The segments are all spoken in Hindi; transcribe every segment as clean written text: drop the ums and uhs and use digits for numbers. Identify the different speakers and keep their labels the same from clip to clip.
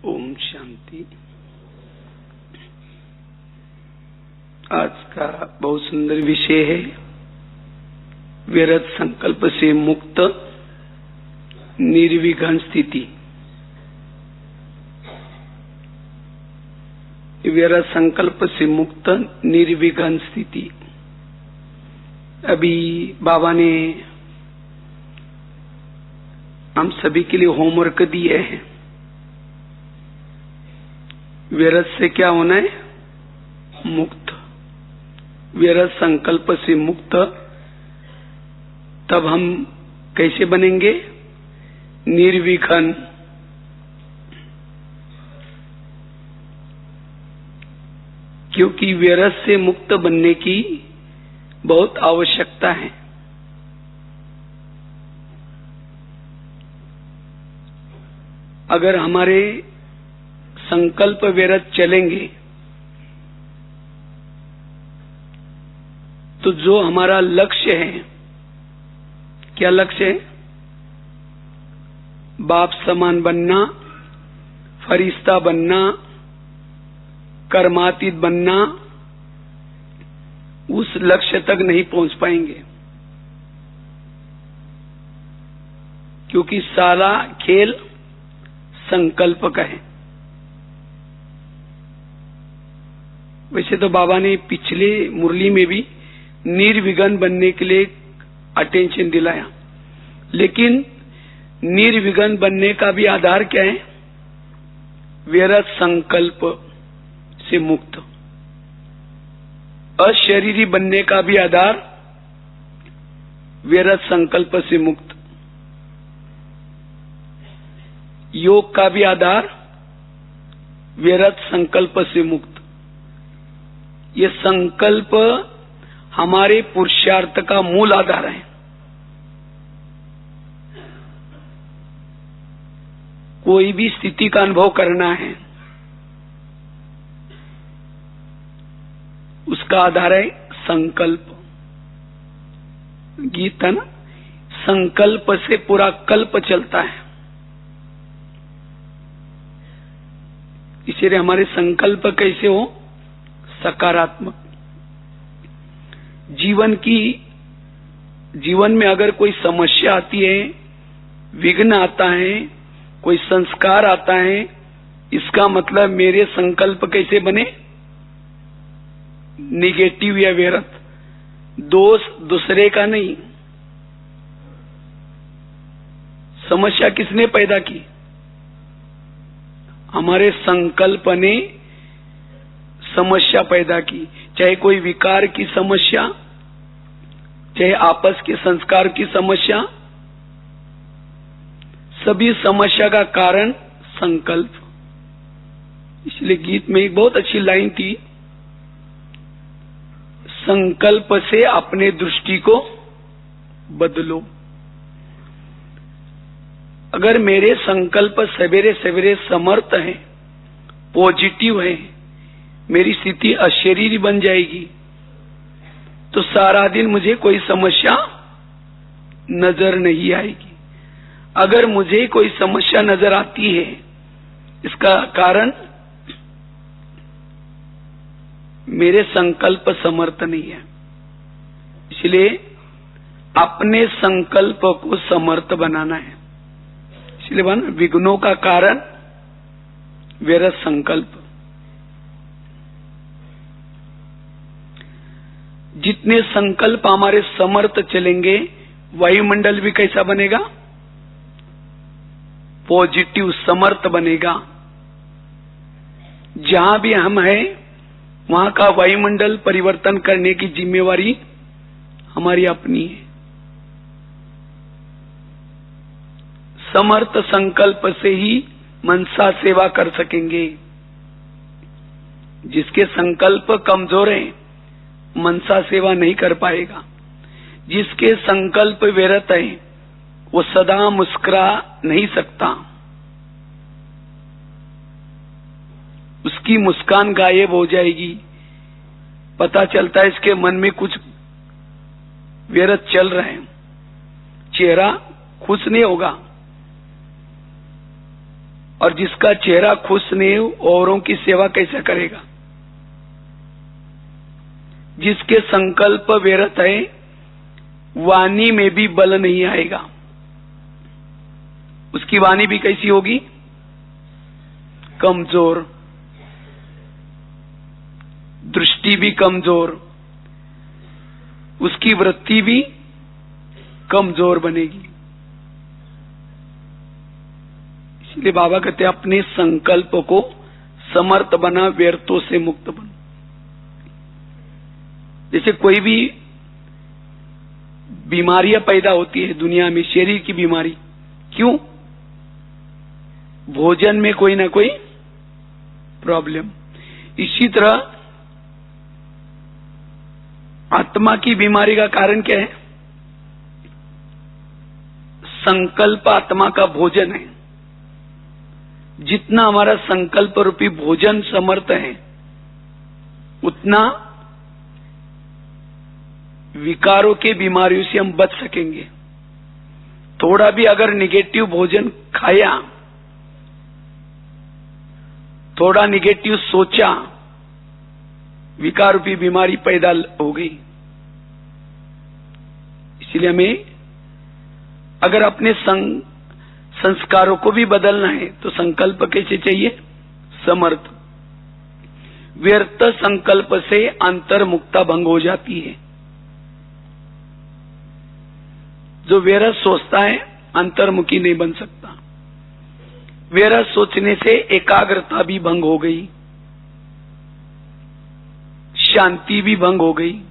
Speaker 1: ओम शांति। आज का बहुत सुंदर विषय है व्यर्थ संकल्प से मुक्त निर्विघ्न स्थिति। व्यर्थ संकल्प से मुक्त निर्विघ्न स्थिति। अभी बाबा ने हम सभी के लिए होमवर्क दिए हैं। व्यर्थ से क्या होना है? मुक्त। व्यर्थ संकल्प से मुक्त। तब हम कैसे बनेंगे? निर्विघ्न। क्योंकि व्यर्थ से मुक्त बनने की बहुत आवश्यकता है। अगर हमारे संकल्प व्यर्थ चलेंगे तो जो हमारा लक्ष्य है, क्या लक्ष्य है? बाप समान बनना, फरिश्ता बनना, कर्मातीत बनना, उस लक्ष्य तक नहीं पहुंच पाएंगे। क्योंकि सारा खेल संकल्प का है। वैसे तो बाबा ने पिछले मुरली में भी निर्विघ्न बनने के लिए अटेंशन दिलाया, लेकिन निर्विघ्न बनने का भी आधार क्या है? व्यर्थ संकल्प से मुक्त। अशरीरी बनने का भी आधार व्यर्थ संकल्प से मुक्त। योग का भी आधार व्यर्थ संकल्प से मुक्त। ये संकल्प हमारे पुरुषार्थ का मूल आधार है। कोई भी स्थिति का अनुभव करना है, उसका आधार है संकल्प। गीत है ना, संकल्प से पूरा कल्प चलता है। इसलिए हमारे संकल्प कैसे हो? सकारात्मक। जीवन में अगर कोई समस्या आती है, विघ्न आता है, कोई संस्कार आता है, इसका मतलब मेरे संकल्प कैसे बने? निगेटिव या व्यर्थ। दोष दूसरे का नहीं। समस्या किसने पैदा की? हमारे संकल्प ने समस्या पैदा की। चाहे कोई विकार की समस्या, चाहे आपस के संस्कार की समस्या, सभी समस्या का कारण संकल्प। इसलिए गीत में एक बहुत अच्छी लाइन थी, संकल्प से अपने दृष्टि को बदलो। अगर मेरे संकल्प सवेरे सवेरे समर्थ है, पॉजिटिव है, मेरी स्थिति अशरीरी बन जाएगी, तो सारा दिन मुझे कोई समस्या नजर नहीं आएगी। अगर मुझे कोई समस्या नजर आती है, इसका कारण मेरे संकल्प समर्थ नहीं है। इसलिए अपने संकल्प को समर्थ बनाना है। इसलिए बना विघ्नों का कारण व्यर्थ संकल्प। जितने संकल्प हमारे समर्थ चलेंगे, वायुमंडल भी कैसा बनेगा? पॉजिटिव, समर्थ बनेगा। जहां भी हम हैं, वहां का वायुमंडल परिवर्तन करने की जिम्मेवारी हमारी अपनी है। समर्थ संकल्प से ही मनसा सेवा कर सकेंगे। जिसके संकल्प कमजोर हैं, मनसा सेवा नहीं कर पाएगा। जिसके संकल्प व्यर्थ है, वो सदा मुस्कुरा नहीं सकता। उसकी मुस्कान गायब हो जाएगी। पता चलता है इसके मन में कुछ व्यर्थ चल रहे हैं। चेहरा खुश नहीं होगा। और जिसका चेहरा खुश नहीं, औरों की सेवा कैसे करेगा? जिसके संकल्प व्यर्थ है, वाणी में भी बल नहीं आएगा। उसकी वाणी भी कैसी होगी? कमजोर, दृष्टि भी कमजोर, उसकी वृत्ति भी कमजोर बनेगी। इसलिए बाबा कहते हैं अपने संकल्प को समर्थ बना, व्यर्थों से मुक्त बना। जैसे कोई भी बीमारियां पैदा होती है दुनिया में, शरीर की बीमारी, क्यों? भोजन में कोई ना कोई प्रॉब्लम। इसी तरह आत्मा की बीमारी का कारण क्या है? संकल्प आत्मा का भोजन है। जितना हमारा संकल्प रूपी भोजन समर्थ है, उतना विकारों के बीमारियों से हम बच सकेंगे। थोड़ा भी अगर निगेटिव भोजन खाया, थोड़ा निगेटिव सोचा, विकार रूपी बीमारी पैदा हो गई। इसलिए हमें अगर अपने संस्कारों को भी बदलना है तो संकल्प कैसे चाहिए? समर्थ। व्यर्थ संकल्प से अंतर्मुक्ता भंग हो जाती है। जो व्यर्थ सोचता है अंतर्मुखी नहीं बन सकता। व्यर्थ सोचने से एकाग्रता भी भंग हो गई, शांति भी भंग हो गई।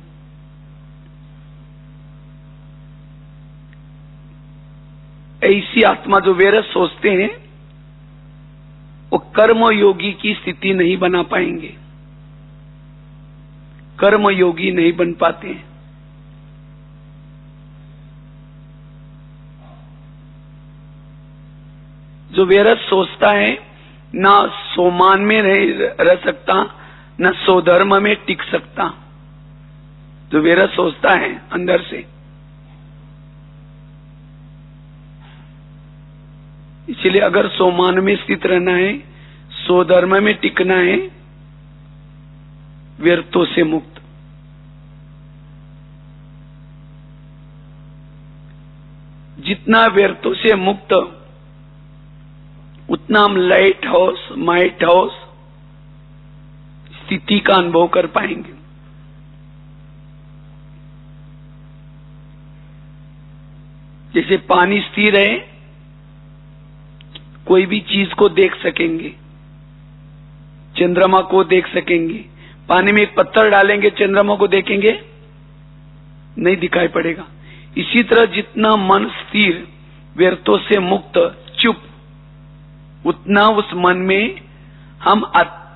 Speaker 1: ऐसी आत्मा जो व्यर्थ सोचते हैं, वो कर्मयोगी की स्थिति नहीं बना पाएंगे, कर्मयोगी नहीं बन पाते हैं। जो व्यर्थ सोचता है ना सोमान में रह सकता, न स्वधर्म में टिक सकता। जो व्यर्थ सोचता है अंदर से, इसलिए अगर सोमान में स्थित रहना है, स्वधर्म में टिकना है, व्यर्थों से मुक्त। जितना व्यर्थों से मुक्त, उतना हम लाइट हाउस, माइट हाउस स्थिति का अनुभव कर पाएंगे। जैसे पानी स्थिर है, कोई भी चीज को देख सकेंगे, चंद्रमा को देख सकेंगे। पानी में एक पत्थर डालेंगे, चंद्रमा को देखेंगे? नहीं दिखाई पड़ेगा। इसी तरह जितना मन स्थिर, व्यर्थों से मुक्त, चुप, उतना उस मन में हम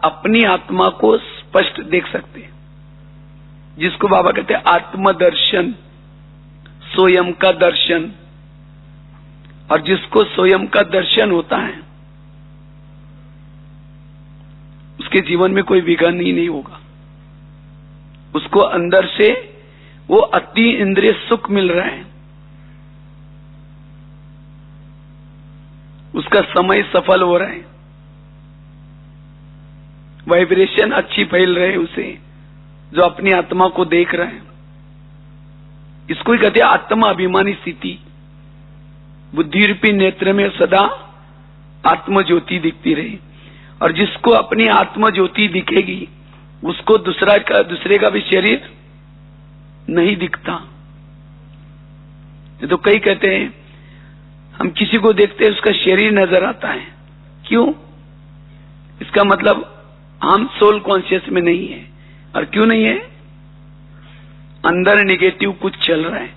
Speaker 1: अपनी आत्मा को स्पष्ट देख सकते हैं, जिसको बाबा कहते हैं आत्मदर्शन, स्वयं का दर्शन। और जिसको स्वयं का दर्शन होता है, उसके जीवन में कोई विघ्न ही नहीं होगा। उसको अंदर से वो अति इंद्रिय सुख मिल रहा है, उसका समय सफल हो रहा है, वाइब्रेशन अच्छी फैल रहे उसे, जो अपनी आत्मा को देख रहा है। इसको ही कहते हैं आत्मा अभिमानी स्थिति। बुद्धि रूपी नेत्र में सदा आत्म ज्योति दिखती रही, और जिसको अपनी आत्म ज्योति दिखेगी, उसको दूसरे का भी शरीर नहीं दिखता। तो कई कहते हैं हम किसी को देखते हैं, उसका शरीर नजर आता है। क्यों? इसका मतलब हम सोल कॉन्शियस में नहीं है। और क्यों नहीं है? अंदर निगेटिव कुछ चल रहा है।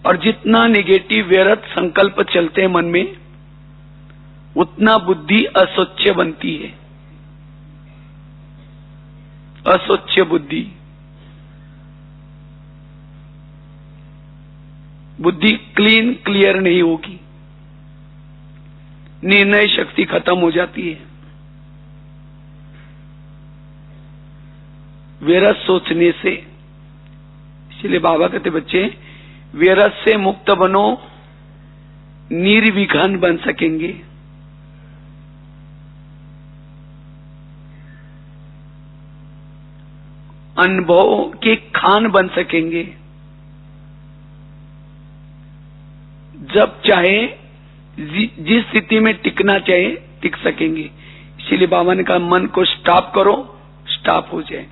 Speaker 1: और जितना निगेटिव व्यर्थ संकल्प चलते हैं मन में, उतना बुद्धि अस्वच्छ बनती है। अस्वच्छ बुद्धि, बुद्धि क्लीन क्लियर नहीं होगी, निर्णय शक्ति खत्म हो जाती है। व्यर्थ सोचने से, इसलिए बाबा कहते बच्चे व्यर्थ से मुक्त बनो, निर्विघ्न बन सकेंगे। अनुभव के खान बन सकेंगे। जब चाहे जिस स्थिति में टिकना चाहे टिक सकेंगे। इसीलिए बाबा ने कहा मन को स्टॉप करो, स्टॉप हो जाए।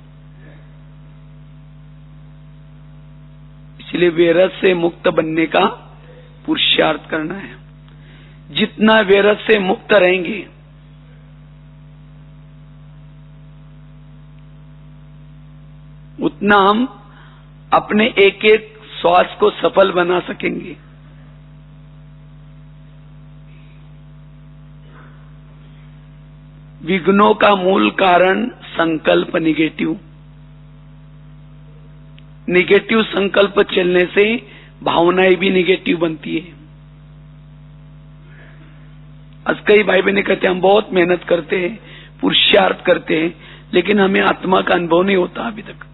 Speaker 1: इसलिए वैरस से मुक्त बनने का पुरुषार्थ करना है। जितना वैरस से मुक्त रहेंगे उतना हम अपने एक एक श्वास को सफल बना सकेंगे। विघ्नों का मूल कारण संकल्प निगेटिव। निगेटिव संकल्प चलने से भावनाएं भी निगेटिव बनती है। आज कई भाई बहने कहते हैं हम बहुत मेहनत करते हैं, पुरुषार्थ करते हैं, लेकिन हमें आत्मा का अनुभव नहीं होता अभी तक।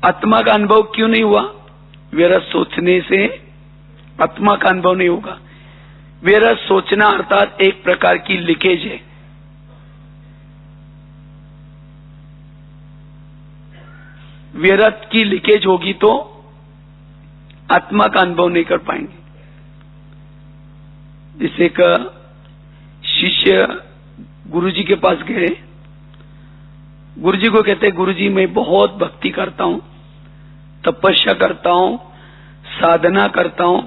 Speaker 1: आत्मा का अनुभव क्यों नहीं हुआ? वैरस सोचने से आत्मा का अनुभव नहीं होगा। वैरस सोचना अर्थात एक प्रकार की लीकेज है। वैरस की लीकेज होगी तो आत्मा का अनुभव नहीं कर पाएंगे। जैसे एक शिष्य गुरुजी के पास गए, गुरुजी को कहते गुरुजी मैं बहुत भक्ति करता हूं, तपस्या करता हूं, साधना करता हूं,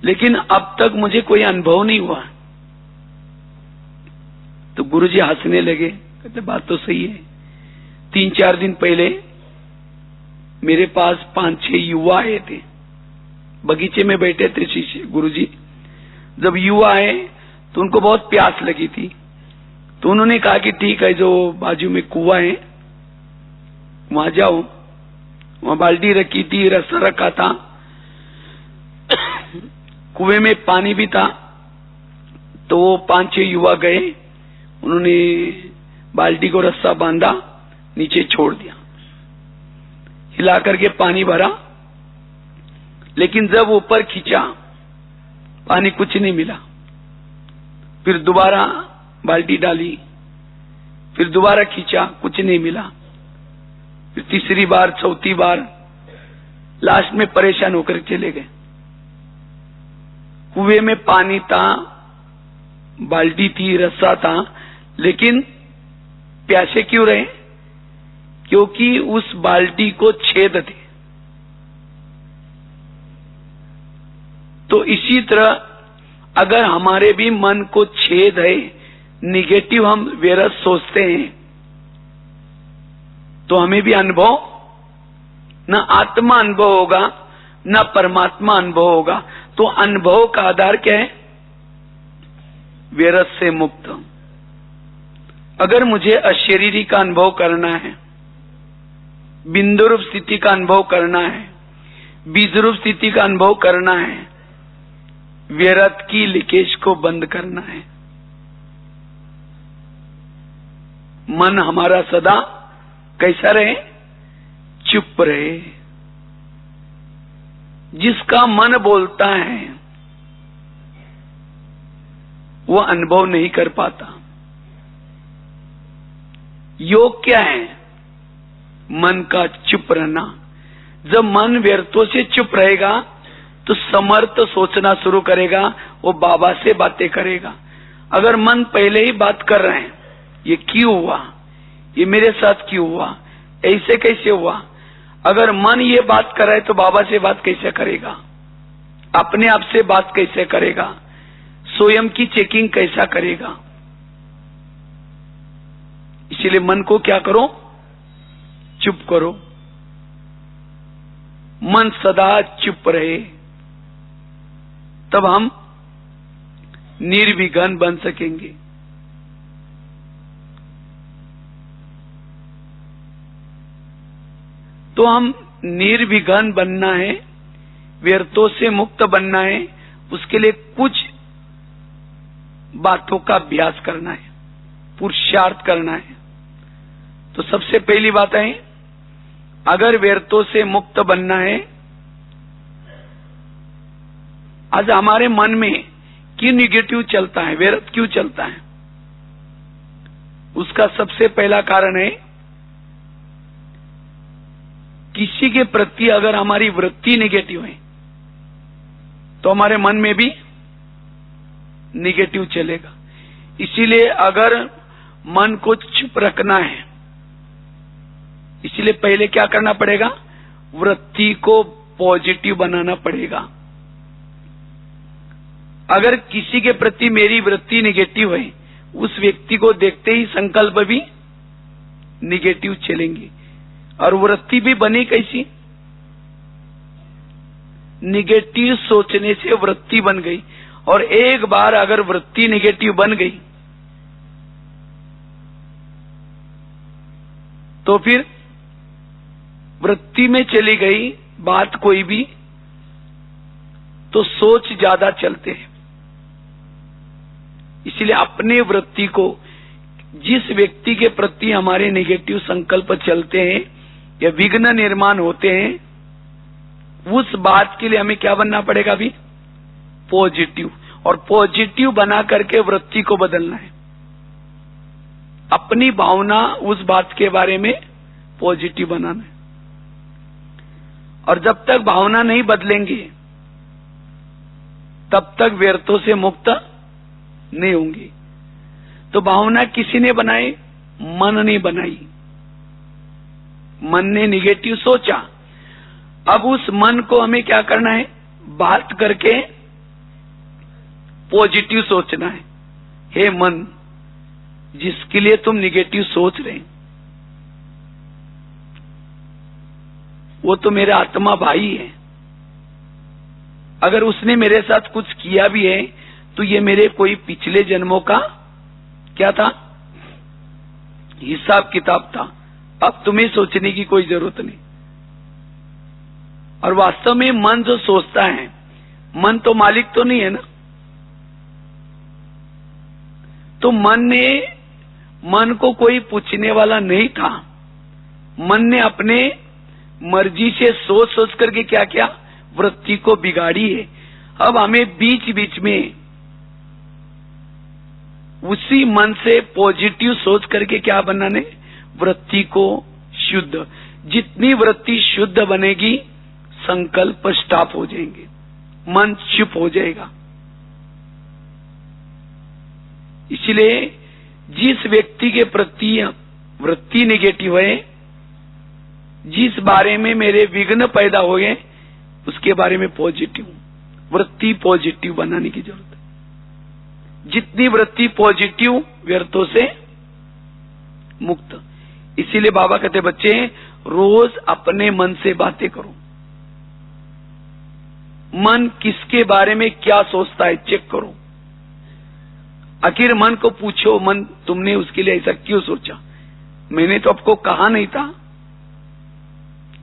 Speaker 1: लेकिन अब तक मुझे कोई अनुभव नहीं हुआ। तो गुरुजी हंसने लगे, कहते बात तो सही है। 3-4 दिन पहले मेरे पास 5-6 युवा आए थे, बगीचे में बैठे थे शिष्य गुरुजी। जब युवा आए तो उनको बहुत प्यास लगी थी, तो उन्होंने कहा कि ठीक है, जो बाजू में कुआं है वहां जाओ। वहां बाल्टी रखी थी, रस्सा रखा था, कुएं में पानी भी था। तो वो 5-6 युवा गए, उन्होंने बाल्टी को रस्सा बांधा, नीचे छोड़ दिया, हिला करके पानी भरा, लेकिन जब ऊपर खींचा पानी कुछ नहीं मिला। फिर दोबारा बाल्टी डाली, फिर दोबारा खींचा, कुछ नहीं मिला। फिर तीसरी बार, चौथी बार, लास्ट में परेशान होकर चले गए। कुएं में पानी था, बाल्टी थी, रस्सा था, लेकिन प्यासे क्यों रहे? क्योंकि उस बाल्टी को छेद थे। तो इसी तरह अगर हमारे भी मन को छेद है, निगेटिव हम वैरस सोचते हैं, तो हमें भी अनुभव, न आत्मा अनुभव होगा न परमात्मा अनुभव होगा। तो अनुभव का आधार क्या है? वैरस से मुक्त। अगर मुझे अशरीरी का अनुभव करना है, बिंदु रूप स्थिति का अनुभव करना है, बीज रूप स्थिति का अनुभव करना है, वैरस की लीकेज को बंद करना है। मन हमारा सदा कैसा रहे? चुप रहे। जिसका मन बोलता है वो अनुभव नहीं कर पाता। योग क्या है? मन का चुप रहना। जब मन व्यर्थों से चुप रहेगा तो समर्थ सोचना शुरू करेगा, वो बाबा से बातें करेगा। अगर मन पहले ही बात कर रहे हैं, ये क्यों हुआ, ये मेरे साथ क्यों हुआ, ऐसे कैसे हुआ, अगर मन ये बात कर रहा है तो बाबा से बात कैसे करेगा, अपने आप से बात कैसे करेगा, स्वयं की चेकिंग कैसा करेगा। इसलिए मन को क्या करो? चुप करो। मन सदा चुप रहे, तब हम निर्विघ्न बन सकेंगे। तो हम निर्विघ्न बनना है, व्यर्थों से मुक्त बनना है, उसके लिए कुछ बातों का अभ्यास करना है, पुरुषार्थ करना है। तो सबसे पहली बात है, अगर व्यर्थों से मुक्त बनना है आज हमारे मन में क्यों निगेटिव चलता है, व्यर्थ क्यों चलता है? उसका सबसे पहला कारण है, किसी के प्रति अगर हमारी वृत्ति निगेटिव है तो हमारे मन में भी निगेटिव चलेगा। इसीलिए अगर मन को चुप रखना है, इसीलिए पहले क्या करना पड़ेगा? वृत्ति को पॉजिटिव बनाना पड़ेगा। अगर किसी के प्रति मेरी वृत्ति निगेटिव है, उस व्यक्ति को देखते ही संकल्प भी निगेटिव चलेंगे। और वृत्ति भी बनी कैसी? निगेटिव सोचने से वृत्ति बन गई। और एक बार अगर वृत्ति निगेटिव बन गई तो फिर वृत्ति में चली गई बात कोई भी, तो सोच ज्यादा चलते हैं। इसलिए अपने वृत्ति को, जिस व्यक्ति के प्रति हमारे नेगेटिव संकल्प चलते हैं या विघ्न निर्माण होते हैं, उस बात के लिए हमें क्या बनना पड़ेगा? अभी पॉजिटिव। और पॉजिटिव बना करके वृत्ति को बदलना है। अपनी भावना उस बात के बारे में पॉजिटिव बनाना है। और जब तक भावना नहीं बदलेंगे तब तक व्यर्थों से मुक्त नहीं होंगे। तो भावना किसी ने बनाई? मन ने बनाई। मन ने निगेटिव सोचा। अब उस मन को हमें क्या करना है? बात करके पॉजिटिव सोचना है। हे मन, जिसके लिए तुम निगेटिव सोच रहे, वो तो मेरा आत्मा भाई है। अगर उसने मेरे साथ कुछ किया भी है तो ये मेरे कोई पिछले जन्मों का क्या था? हिसाब किताब था। अब तुम्हें सोचने की कोई जरूरत नहीं। और वास्तव में मन जो सोचता है, मन तो मालिक तो नहीं है ना। तो मन को कोई पूछने वाला नहीं था। मन ने अपने मर्जी से सोच सोच करके क्या किया? वृत्ति को बिगाड़ी है। अब हमें बीच बीच में उसी मन से पॉजिटिव सोच करके क्या बनाने? वृत्ति को शुद्ध। जितनी वृत्ति शुद्ध बनेगी, संकल्प स्टॉप हो जाएंगे, मन चुप हो जाएगा। इसलिए जिस व्यक्ति के प्रति वृत्ति निगेटिव है, जिस बारे में मेरे विघ्न पैदा हो गए, उसके बारे में पॉजिटिव वृत्ति पॉजिटिव बनाने की जरूरत है। जितनी वृत्ति पॉजिटिव, व्यर्थों से मुक्त। इसीलिए बाबा कहते, बच्चे रोज अपने मन से बातें करो। मन किसके बारे में क्या सोचता है चेक करो। आखिर मन को पूछो, मन तुमने उसके लिए ऐसा क्यों सोचा? मैंने तो आपको कहा नहीं था,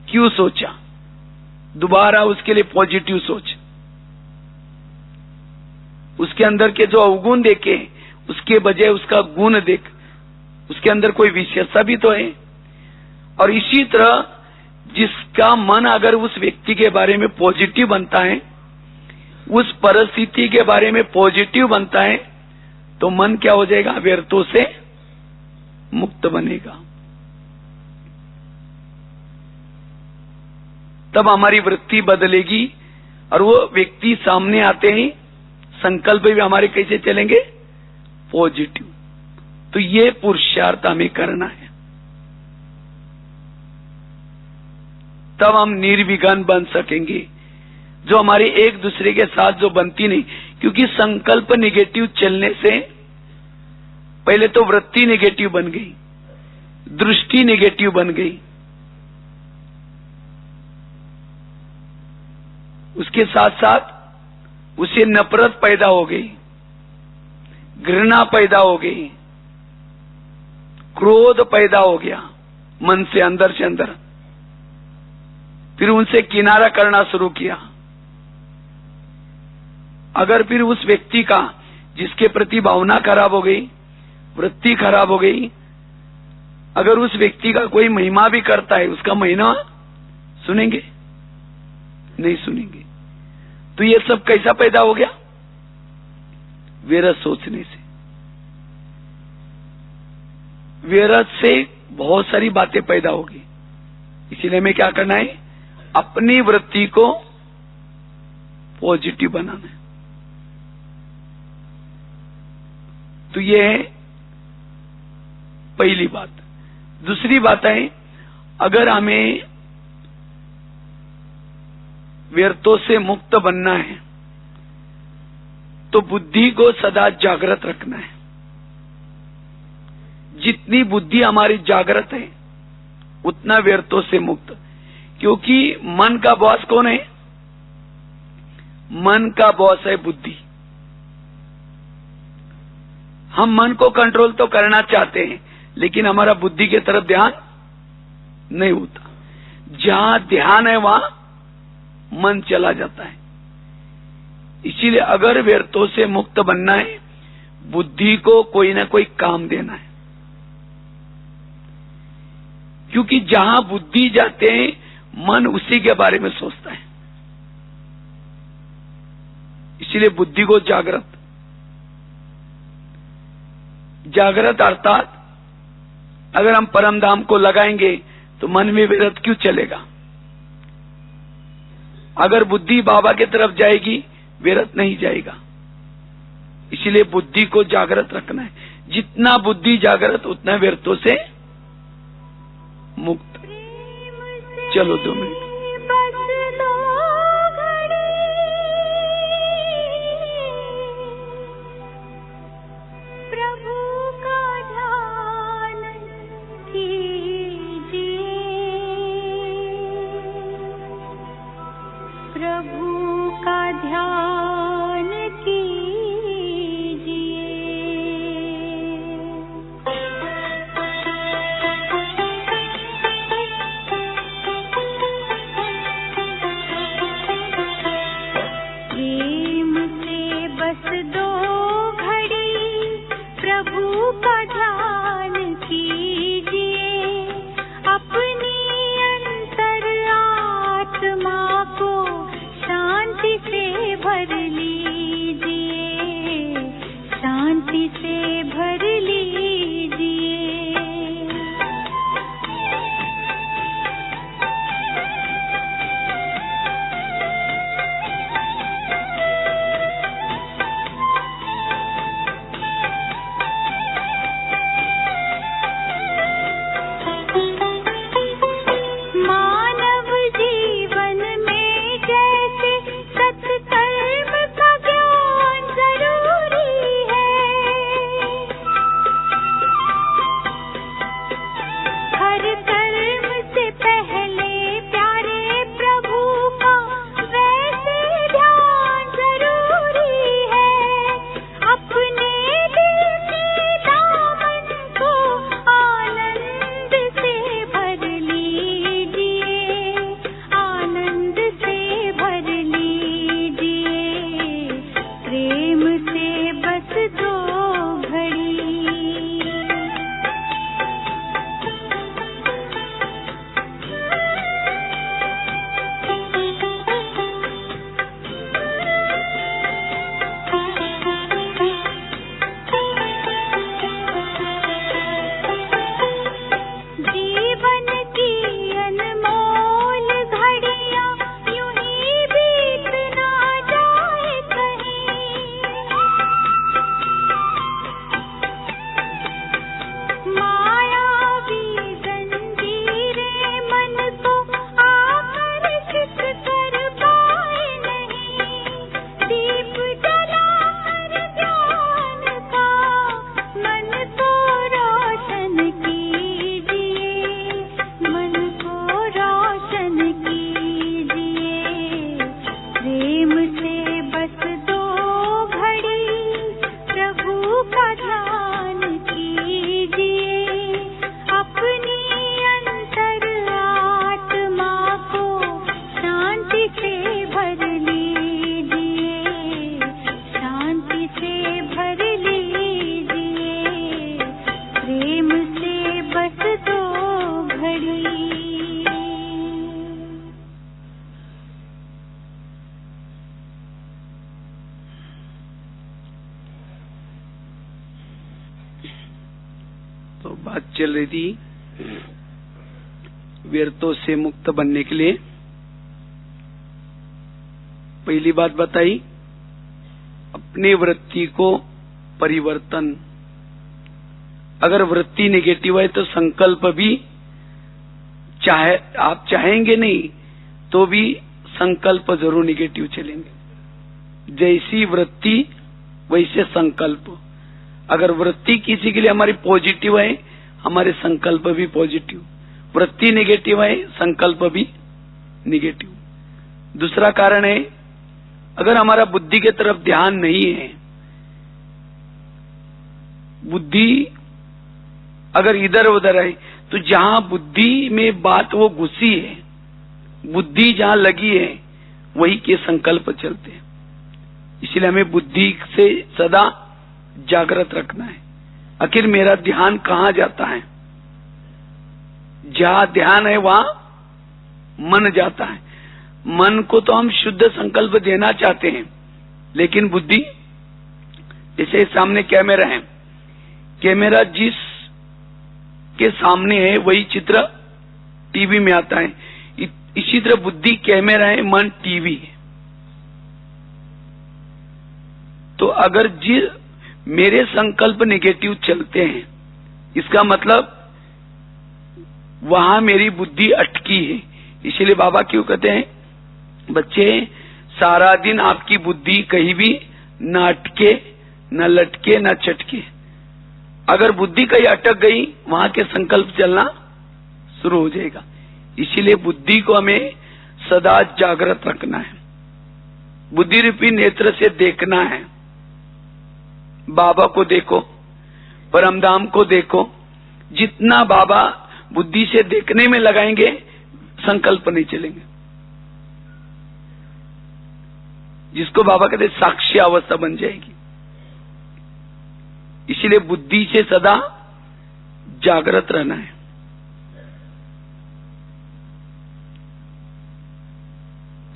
Speaker 1: क्यों सोचा? दोबारा उसके लिए पॉजिटिव सोच। उसके अंदर के जो अवगुण देखे, उसके बजाय उसका गुण देख। उसके अंदर कोई विशेषता भी तो है। और इसी तरह जिसका मन अगर उस व्यक्ति के बारे में पॉजिटिव बनता है, उस परिस्थिति के बारे में पॉजिटिव बनता है, तो मन क्या हो जाएगा? व्यर्थों से मुक्त बनेगा। तब हमारी वृत्ति बदलेगी और वो व्यक्ति सामने आते ही संकल्प भी हमारे कैसे चलेंगे? पॉजिटिव। तो ये पुरुषार्थ हमें करना है, तब हम निर्विघ्न बन सकेंगे। जो हमारे एक दूसरे के साथ जो बनती नहीं, क्योंकि संकल्प निगेटिव चलने से पहले तो वृत्ति निगेटिव बन गई, दृष्टि निगेटिव बन गई, उसके साथ साथ उसे नफरत पैदा हो गई, घृणा पैदा हो गई, क्रोध पैदा हो गया मन से, अंदर से अंदर। फिर उनसे किनारा करना शुरू किया। अगर फिर उस व्यक्ति का, जिसके प्रति भावना खराब हो गई, वृत्ति खराब हो गई, अगर उस व्यक्ति का कोई महिमा भी करता है, उसका महिमा सुनेंगे? नहीं सुनेंगे। तो ये सब कैसा पैदा हो गया? व्यर्थ सोचने से। व्यर्थ से बहुत सारी बातें पैदा होगी। इसीलिए हमें क्या करना है? अपनी वृत्ति को पॉजिटिव बनाना है। तो ये है पहली बात। दूसरी बात है, अगर हमें व्यर्थों से मुक्त बनना है तो बुद्धि को सदा जागृत रखना है। जितनी बुद्धि हमारी जागृत है उतना व्यर्थों से मुक्त। क्योंकि मन का बॉस कौन है? मन का बॉस है बुद्धि। हम मन को कंट्रोल तो करना चाहते हैं, लेकिन हमारा बुद्धि की तरफ ध्यान नहीं होता। जहां ध्यान है वहां मन चला जाता है। इसीलिए अगर व्यर्थों से मुक्त बनना है, बुद्धि को कोई ना कोई काम देना है। क्योंकि जहां बुद्धि जाते हैं मन उसी के बारे में सोचता है। इसलिए बुद्धि को जागृत अर्थात अगर हम परम धाम को लगाएंगे तो मन में विरत क्यों चलेगा? अगर बुद्धि बाबा की तरफ जाएगी विरत नहीं जाएगा। इसलिए बुद्धि को जागृत रखना है। जितना बुद्धि जागृत उतना व्यर्थों से मुक्त। चलो 2 मिनट।
Speaker 2: प्रभु का ध्यान कीजिए। प्रेम से बस 2 घड़ी प्रभु का ध्यान कीजिए। अपनी अंतर आत्मा को शांति से भर
Speaker 1: बात चल रही थी व्यर्थों से मुक्त बनने के लिए। पहली बात बताई अपनी वृत्ति को परिवर्तन। अगर वृत्ति नेगेटिव है तो संकल्प भी आप चाहेंगे नहीं तो भी संकल्प जरूर नेगेटिव चलेंगे। जैसी वृत्ति वैसे संकल्प। अगर वृत्ति किसी के लिए हमारी पॉजिटिव है, हमारे संकल्प भी पॉजिटिव। वृत्ति नेगेटिव है, संकल्प भी नेगेटिव। दूसरा कारण है, अगर हमारा बुद्धि की तरफ ध्यान नहीं है, बुद्धि अगर इधर उधर है, तो जहां बुद्धि में बात वो घुसी है, बुद्धि जहां लगी है, वही के संकल्प चलते हैं। इसलिए हमें बुद्धि से सदा जागृत रखना है। आखिर मेरा ध्यान कहां जाता है? जहां ध्यान है वहां मन जाता है। मन को तो हम शुद्ध संकल्प देना चाहते हैं, लेकिन बुद्धि, जैसे सामने कैमरा है, कैमरा जिस के सामने है वही चित्र टीवी में आता है। इसी तरह बुद्धि कैमरा है, मन टीवी है। तो अगर मेरे संकल्प नेगेटिव चलते हैं, इसका मतलब वहां मेरी बुद्धि अटकी है। इसीलिए बाबा क्यों कहते हैं, बच्चे सारा दिन आपकी बुद्धि कहीं भी न अटके, न लटके, न चटके। अगर बुद्धि कहीं अटक गई, वहां के संकल्प चलना शुरू हो जाएगा। इसीलिए बुद्धि को हमें सदा जागृत रखना है। बुद्धि रूपी नेत्र से देखना है। बाबा को देखो, परमधाम को देखो। जितना बाबा बुद्धि से देखने में लगाएंगे, संकल्प नहीं चलेंगे। जिसको बाबा कहते साक्षी अवस्था बन जाएगी। इसीलिए बुद्धि से सदा जागृत रहना है।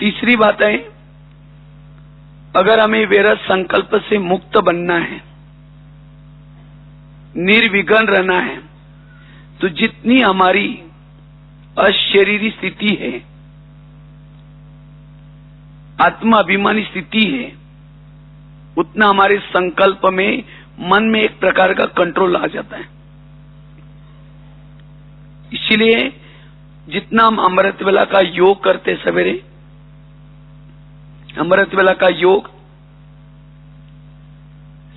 Speaker 1: तीसरी बात है, अगर हमें वैरस संकल्प से मुक्त बनना है, निर्विघ्न रहना है, तो जितनी हमारी अशरीरी स्थिति है, आत्माभिमानी स्थिति है, उतना हमारे संकल्प में, मन में एक प्रकार का कंट्रोल आ जाता है। इसीलिए जितना हम अमृत वेला का योग करते, सवेरे अमृत वेला का योग,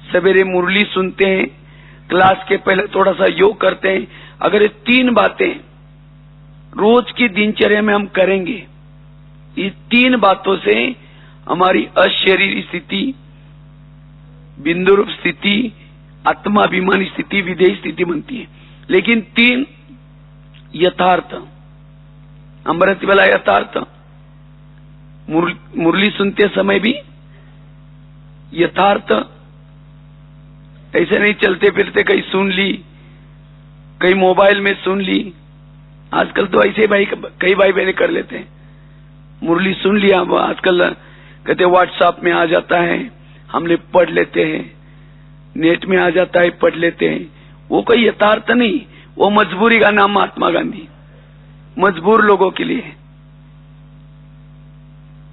Speaker 1: सवेरे मुरली सुनते हैं, क्लास के पहले थोड़ा सा योग करते हैं। अगर ये 3 बातें रोज की दिनचर्या में हम करेंगे, इस 3 बातों से हमारी अशरीरी स्थिति, बिंदु रूप स्थिति, आत्माभिमानी स्थिति, विधेयी स्थिति बनती है। लेकिन 3 यथार्थ, अमृत वेला यथार्थ, मुरली सुनते समय भी यथार्थ। ऐसे नहीं चलते फिरते कहीं सुन ली, कहीं मोबाइल में सुन ली। आजकल तो ऐसे भाई कई भाई बहने कर लेते हैं, मुरली सुन लिया, आजकल कहते व्हाट्सएप में आ जाता है, हम लोग पढ़ लेते हैं, नेट में आ जाता है, पढ़ लेते हैं। वो कोई यथार्थ नहीं, वो मजबूरी का नाम महात्मा गांधी, मजबूर लोगों के लिए।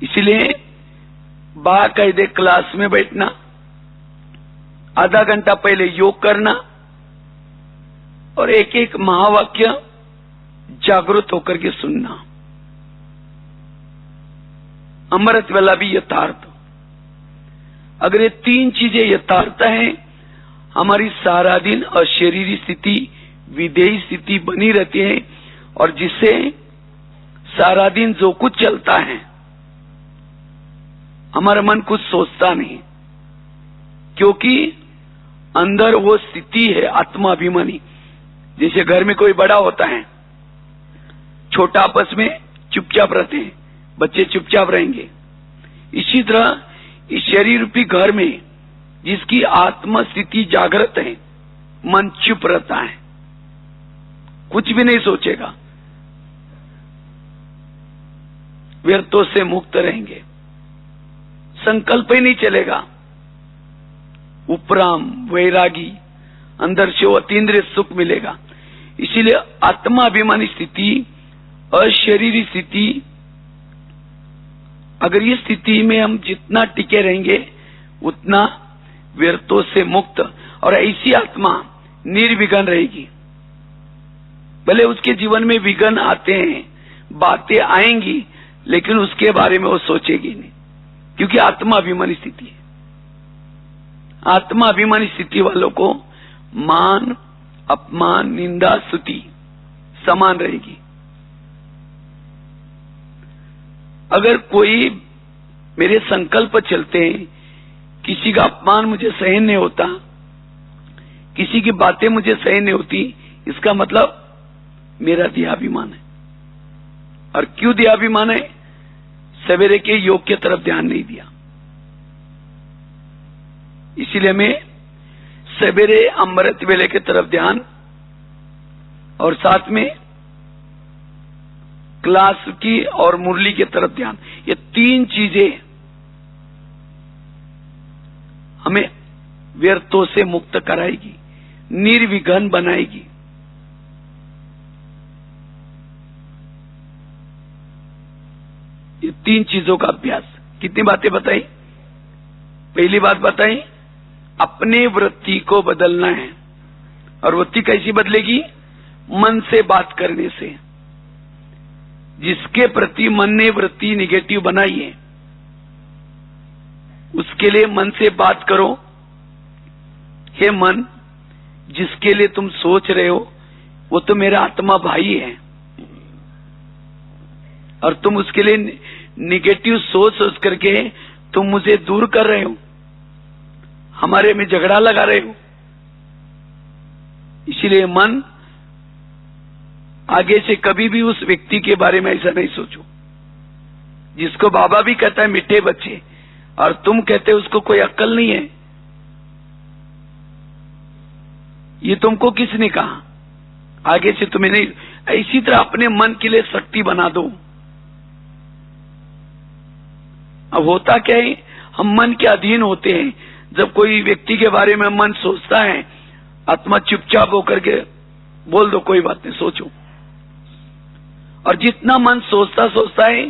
Speaker 1: इसलिए बाकायदे क्लास में बैठना, आधा घंटा पहले योग करना और एक एक महावाक्य जागृत होकर के सुनना। अमृत वेला भी यथार्थ। अगर ये 3 चीजें यथार्थ हैं, हमारी सारा दिन अशरीरी स्थिति, विधेयी स्थिति बनी रहती है, और जिससे सारा दिन जो कुछ चलता है, हमारा मन कुछ सोचता नहीं, क्योंकि अंदर वो स्थिति है आत्माभिमानी। जैसे घर में कोई बड़ा होता है, छोटा आपस में चुपचाप रहते हैं, बच्चे चुपचाप रहेंगे। इसी तरह इस शरीर रूपी घर में जिसकी आत्मा स्थिति जागृत है, मन चुप रहता है, कुछ भी नहीं सोचेगा, व्यर्थों से मुक्त रहेंगे, संकल्प ही नहीं चलेगा। उपराम वैरागी, अंदर से वो अतीन्द्रिय सुख मिलेगा। इसीलिए आत्माभिमानी स्थिति, अशरीरी स्थिति, अगर इस स्थिति में हम जितना टिके रहेंगे उतना व्यर्थों से मुक्त, और ऐसी आत्मा निर्विघ्न रहेगी। भले उसके जीवन में विघ्न आते हैं, बातें आएंगी, लेकिन उसके बारे में वो सोचेगी नहीं, क्योंकि आत्मा अभिमानी स्थिति है। आत्मा अभिमानी स्थिति वालों को मान, अपमान, निंदा, स्तुति समान रहेगी। अगर कोई मेरे संकल्प चलते हैं, किसी का अपमान मुझे सहन नहीं होता, किसी की बातें मुझे सहन नहीं होती, इसका मतलब मेरा देहाभिमान है। और क्यों देहाभिमान है? सवेरे के योग की तरफ ध्यान नहीं दिया। इसीलिए हमें सवेरे अमृत वेले की तरफ ध्यान, और साथ में क्लास की और मुरली की तरफ ध्यान, ये तीन चीजें हमें व्यर्थों से मुक्त कराएगी, निर्विघ्न बनाएगी। ये तीन चीजों का अभ्यास। कितनी बातें बताई? पहली बात बताई, अपने वृत्ति को बदलना है। और वृत्ति कैसी बदलेगी? मन से बात करने से। जिसके प्रति मन ने वृत्ति निगेटिव बनाई है, उसके लिए मन से बात करो, हे मन, जिसके लिए तुम सोच रहे हो वो तो मेरा आत्मा भाई है, और तुम उसके लिए निगेटिव सोच करके तुम मुझे दूर कर रहे हो, हमारे में झगड़ा लगा रहे हो। इसीलिए मन, आगे से कभी भी उस व्यक्ति के बारे में ऐसा नहीं सोचो जिसको बाबा भी कहता है मीठे बच्चे, और तुम कहते हो उसको कोई अक्ल नहीं है। ये तुमको किसने कहा? आगे से तुम्हें नहीं। इसी तरह अपने मन के लिए शक्ति बना दो। अब होता क्या है, हम मन के अधीन होते हैं। जब कोई व्यक्ति के बारे में मन सोचता है, आत्मा चुपचाप होकर के बोल दो, कोई बात नहीं, सोचो। और जितना मन सोचता है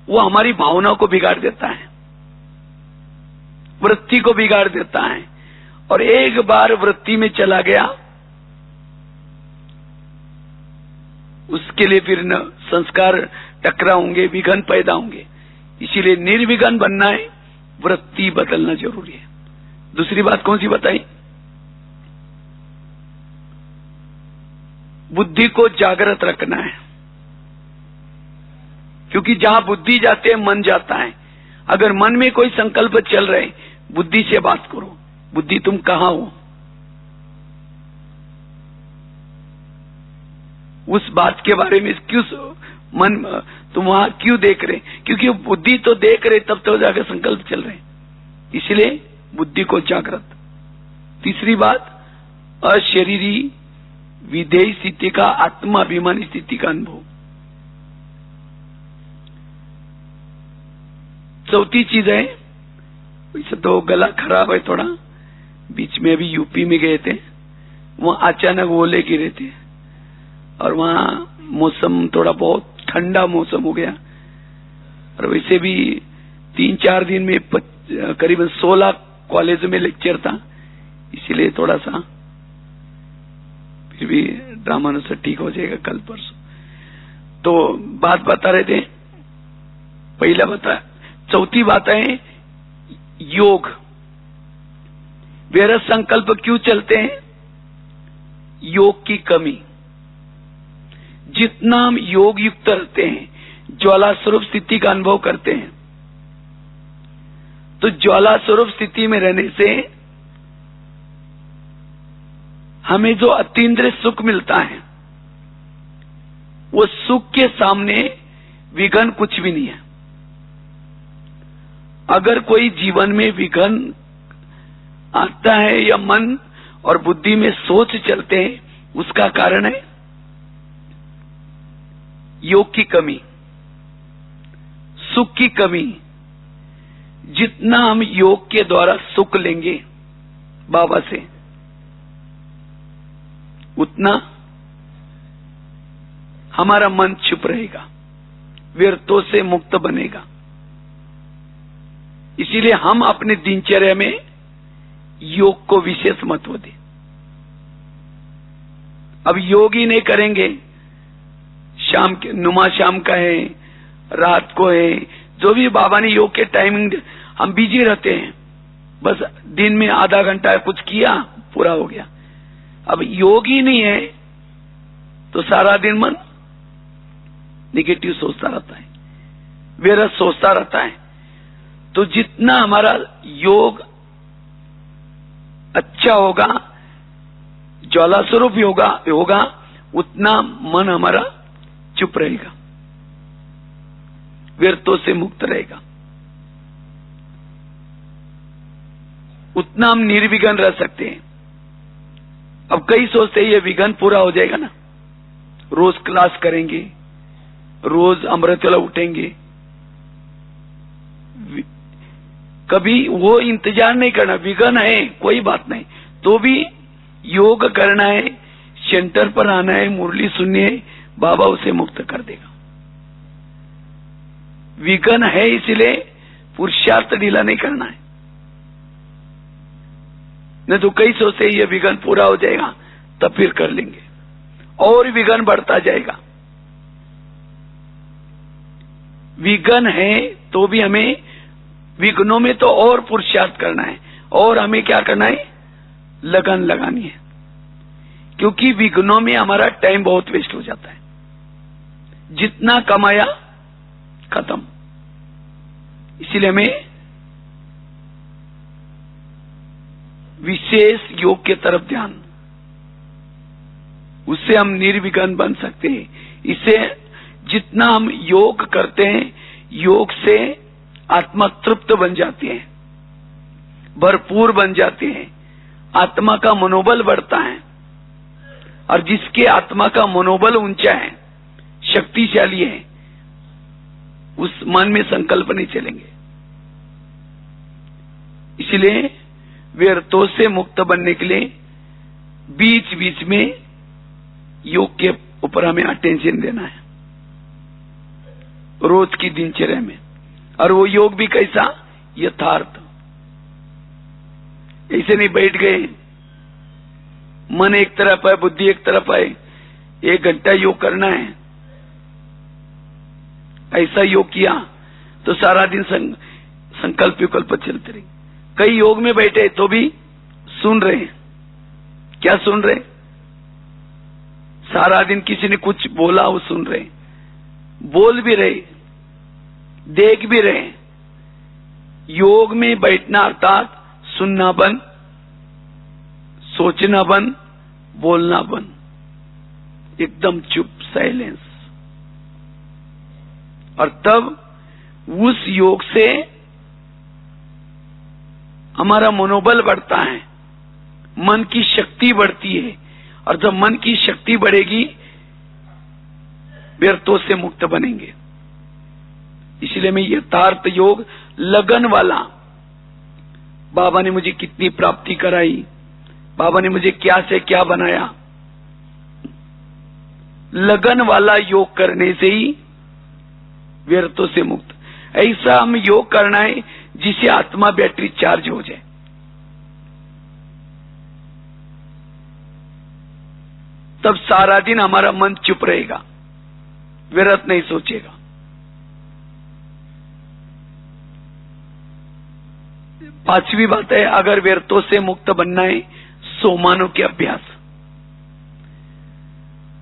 Speaker 1: वो हमारी भावनाओं को बिगाड़ देता है, वृत्ति को बिगाड़ देता है। और एक बार वृत्ति में चला गया, उसके लिए फिर न संस्कार टकराओगे, विघ्न पैदा होंगे। इसीलिए निर्विघ्न बनना है, वृत्ति बदलना जरूरी है। दूसरी बात कौन सी बताई? बुद्धि को जागृत रखना है, क्योंकि जहां बुद्धि जाते है मन जाता है। अगर मन में कोई संकल्प चल रहे, बुद्धि से बात करो, बुद्धि तुम कहां हो, उस बात के बारे में क्यों मन तुम वहां क्यों देख रहे? क्योंकि बुद्धि तो देख रहे, तब तो जाकर संकल्प चल रहे। इसलिए बुद्धि को जागृत। तीसरी बात, अशरीरी विधेय स्थिति का, आत्माभिमानी स्थिति का अनुभव। चौथी चीज है, वैसे तो गला खराब है थोड़ा, बीच में अभी यूपी में गए थे, वहां अचानक ओले गिरे थे, और वहां मौसम थोड़ा बहुत ठंडा मौसम हो गया। और वैसे भी 3-4 दिन में करीबन 16 कॉलेज में लेक्चर था, इसीलिए थोड़ा सा, फिर भी ड्रामानुसार ठीक हो जाएगा कल परसों। तो बात बता रहे थे, पहला बता, चौथी बात है योग। व्यर्थ संकल्प क्यों चलते हैं? योग की कमी। जितना हम योग युक्त रहते हैं, ज्वाला स्वरूप स्थिति का अनुभव करते हैं, तो ज्वाला स्वरूप स्थिति में रहने से हमें जो अतीन्द्रिय सुख मिलता है, वो सुख के सामने विघ्न कुछ भी नहीं है। अगर कोई जीवन में विघ्न आता है या मन और बुद्धि में सोच चलते हैं, उसका कारण है योग की कमी, सुख की कमी। जितना हम योग के द्वारा सुख लेंगे बाबा से, उतना हमारा मन चुप रहेगा, व्यर्थों से मुक्त बनेगा। इसीलिए हम अपने दिनचर्या में योग को विशेष महत्व दें। अब योग ही नहीं करेंगे, शाम के नुमा शाम का है, रात को है, जो भी बाबा ने योग के टाइमिंग, हम बिजी रहते हैं, बस दिन में आधा घंटा कुछ किया, पूरा हो गया। अब योग ही नहीं है तो सारा दिन मन निगेटिव सोचता रहता है, व्यर्थ सोचता रहता है। तो जितना हमारा योग अच्छा होगा, ज्वाला स्वरूप होगा, उतना मन हमारा चुप रहेगा, व्यर्थों से मुक्त रहेगा, उतना हम निर्विघ्न रह सकते हैं। अब कई सोचते हैं ये विघ्न पूरा हो जाएगा ना, रोज क्लास करेंगे, रोज अमृतवेला उठेंगे, कभी वो इंतजार नहीं करना, विघ्न है कोई बात नहीं, तो भी योग करना है, सेंटर पर आना है, मुरली सुननी है, बाबा उसे मुक्त कर देगा। विघ्न है इसलिए पुरुषार्थ ढीला नहीं करना है, नहीं तो कई सोचते ये विघ्न पूरा हो जाएगा तब फिर कर लेंगे, और विघ्न बढ़ता जाएगा। विघ्न है तो भी हमें विघ्नों में तो और पुरुषार्थ करना है, और हमें क्या करना है, लगन लगानी है, क्योंकि विघ्नों में हमारा टाइम बहुत वेस्ट हो जाता है, जितना कमाया खत्म। इसलिए हमें विशेष योग के तरफ ध्यान, उससे हम निर्विघ्न बन सकते हैं। इससे जितना हम योग करते हैं, योग से आत्मा तृप्त बन जाती है, भरपूर बन जाती है, आत्मा का मनोबल बढ़ता है, और जिसके आत्मा का मनोबल ऊंचा है, शक्तिशाली है, उस मन में संकल्प नहीं चलेंगे। इसलिए व्यर्थों से मुक्त बनने के लिए बीच बीच में योग के ऊपर हमें अटेंशन देना है, रोज की दिनचर्या में। और वो योग भी कैसा, यथार्थ। ऐसे नहीं बैठ गए, मन एक तरफ है, बुद्धि एक तरफ है, 1 घंटा योग करना है, ऐसा योग किया तो सारा दिन संकल्प विकल्प चलते रहे। कई योग में बैठे तो भी सुन रहे हैं, क्या सुन रहे, सारा दिन किसी ने कुछ बोला वो सुन रहे, बोल भी रहे, देख भी रहे। योग में बैठना अर्थात सुनना बंद, सोचना बंद, बोलना बंद, एकदम चुप, साइलेंस। और तब उस योग से हमारा मनोबल बढ़ता है, मन की शक्ति बढ़ती है, और जब मन की शक्ति बढ़ेगी व्यर्थों से मुक्त बनेंगे। इसलिए मैं यथार्थ योग, लगन वाला, बाबा ने मुझे कितनी प्राप्ति कराई, बाबा ने मुझे क्या से क्या बनाया, लगन वाला योग करने से ही व्यर्थों से मुक्त। ऐसा हम योग करना है जिसे आत्मा बैटरी चार्ज हो जाए। तब सारा दिन हमारा मन चुप रहेगा, व्यर्थ नहीं सोचेगा। पांचवी बात है, अगर व्यर्थों से मुक्त बनना है, सोमानों के अभ्यास।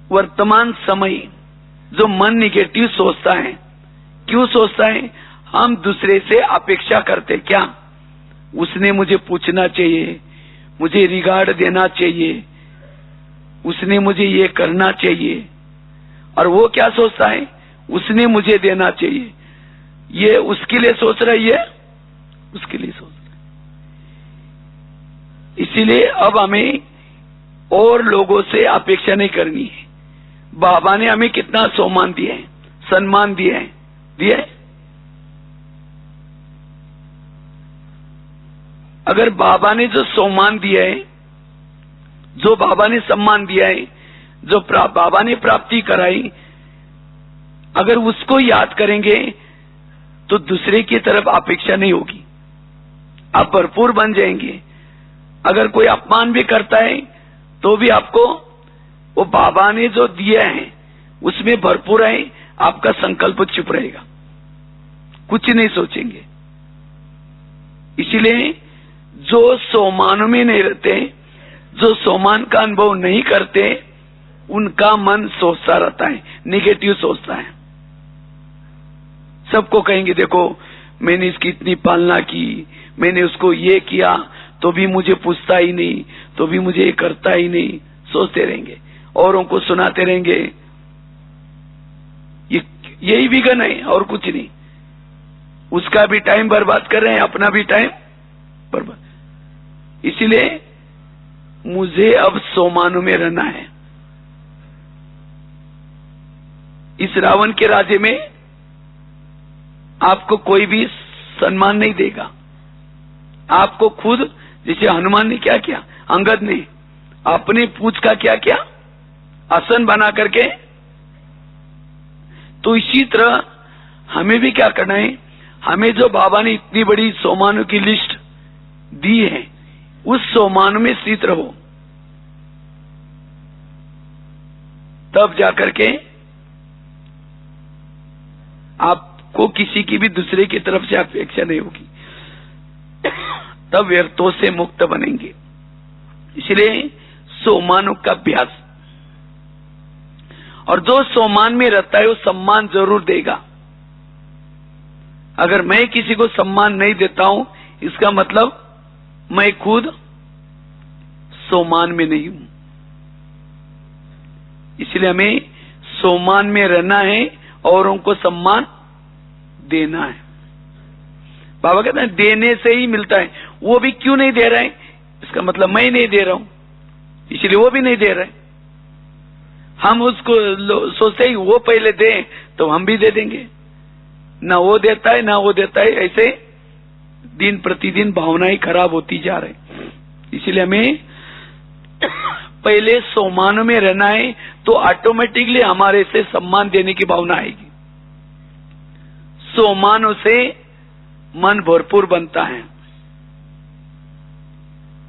Speaker 1: वर्तमान समय जो मन निगेटिव सोचता है, क्यों सोचता है, हम दूसरे से अपेक्षा करते, क्या उसने मुझे पूछना चाहिए, मुझे रिगार्ड देना चाहिए, उसने मुझे ये करना चाहिए। और वो क्या सोचता है, उसने मुझे देना चाहिए, ये उसके लिए सोच रही है, उसके लिए सोच रहा है। इसीलिए अब हमें और लोगों से अपेक्षा नहीं करनी है। बाबा ने हमें कितना सम्मान दिया है, सम्मान दिया है। अगर बाबा ने जो सम्मान दिया है, जो बाबा ने सम्मान दिया है, जो बाबा ने प्राप्ति कराई, अगर उसको याद करेंगे तो दूसरे की तरफ अपेक्षा नहीं होगी, आप भरपूर बन जाएंगे। अगर कोई अपमान भी करता है तो भी आपको वो बाबा ने जो दिया है उसमें भरपूर है, आपका संकल्प चुप रहेगा, कुछ नहीं सोचेंगे। इसीलिए जो सोमान में नहीं रहते, जो सोमान का अनुभव नहीं करते, उनका मन सोचता रहता है, निगेटिव सोचता है। सबको कहेंगे देखो मैंने इसकी इतनी पालना की, मैंने उसको ये किया तो भी मुझे पूछता ही नहीं, तो भी मुझे ये करता ही नहीं, सोचते रहेंगे, औरों को सुनाते रहेंगे। यही विघन है और कुछ नहीं। उसका भी टाइम बर्बाद कर रहे हैं, अपना भी टाइम बर्बाद। इसलिए मुझे अब सोमानु में रहना है। इस रावण के राज्य में आपको कोई भी सम्मान नहीं देगा। आपको खुद, जैसे हनुमान ने क्या किया, अंगद ने अपने पूंछ का क्या किया, आसन बना करके। तो इसी तरह हमें भी क्या करना है, हमें जो बाबा ने इतनी बड़ी सोमानु की लिस्ट दी है, उस सोमानु में स्थित रहो, तब जाकर के आपको किसी की भी दूसरे की तरफ से अपेक्षा नहीं होगी, तब व्यर्थों से मुक्त बनेंगे। इसलिए सोमानु का अभ्यास। और जो सोमान में रहता है वो सम्मान जरूर देगा। अगर मैं किसी को सम्मान नहीं देता हूं, इसका मतलब मैं खुद सोमान में नहीं हूं। इसलिए हमें सोमान में रहना है, औरों को सम्मान देना है। बाबा कहते हैं देने से ही मिलता है। वो भी क्यों नहीं दे रहे हैं, इसका मतलब मैं नहीं दे रहा हूं, इसलिए वो भी नहीं दे रहे। हम उसको सोचते ही वो पहले दें तो हम भी दे देंगे, ना वो देता है ना वो देता है, ऐसे दिन प्रतिदिन भावनाएं खराब होती जा रही। इसलिए हमें पहले सोमान में रहना है, तो ऑटोमेटिकली हमारे से सम्मान देने की भावना आएगी। सोमानों से मन भरपूर बनता है,